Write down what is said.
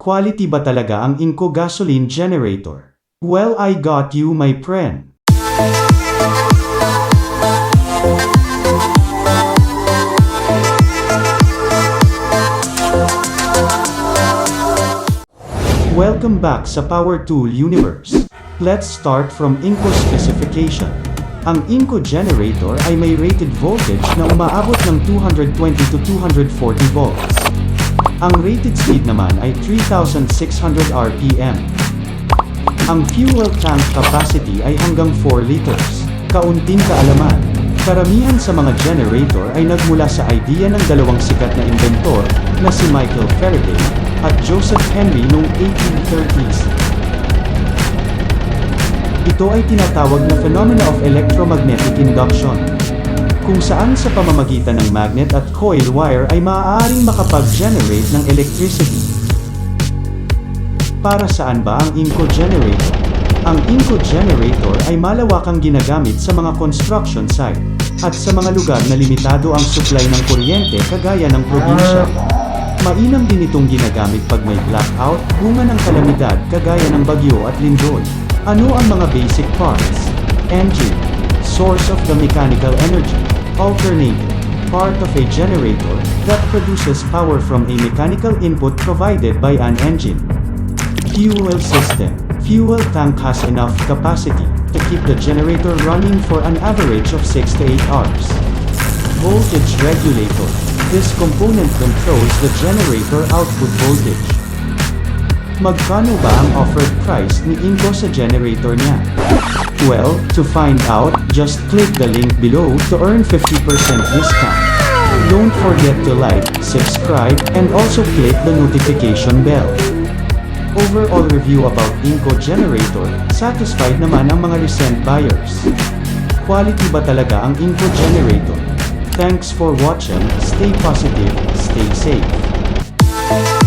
Quality ba talaga ang Ingco gasoline generator? Well, I got you, my friend. Welcome back sa Power Tool Universe. Let's start from Ingco specification. Ang Ingco generator ay may rated voltage na umaabot ng 220 to 240 volts. Ang rated speed naman ay 3,600 RPM. Ang fuel tank capacity ay hanggang 4 liters. Kaunting kaalaman. Karamihan sa mga generator ay nagmula sa idea ng dalawang sikat na inventor na si Michael Faraday at Joseph Henry noong 1830s. Ito ay tinatawag na phenomena of electromagnetic induction, kung saan sa pamamagitan ng magnet at coil wire ay maaaring makapag-generate ng electricity. Para saan ba ang Ingco generator? Ang Ingco generator ay malawakang ginagamit sa mga construction site, at sa mga lugar na limitado ang supply ng kuryente kagaya ng probinsya. Mainam din itong ginagamit pag may blackout, bunga ng kalamidad kagaya ng bagyo at lindol. Ano ang mga basic parts? Engine, source of the mechanical energy. Alternator, part of a generator that produces power from a mechanical input provided by an engine. Fuel system, fuel tank has enough capacity to keep the generator running for an average of 6 to 8 hours. Voltage regulator, this component controls the generator output voltage. Magkano ba ang offered price ni Ingco sa generator niya? Well, to find out, just click the link below to earn 50% discount. Don't forget to like, subscribe, and also click the notification bell. Overall review about Ingco generator, satisfied naman ang mga recent buyers. Quality ba talaga ang Ingco generator? Thanks for watching, stay positive, stay safe.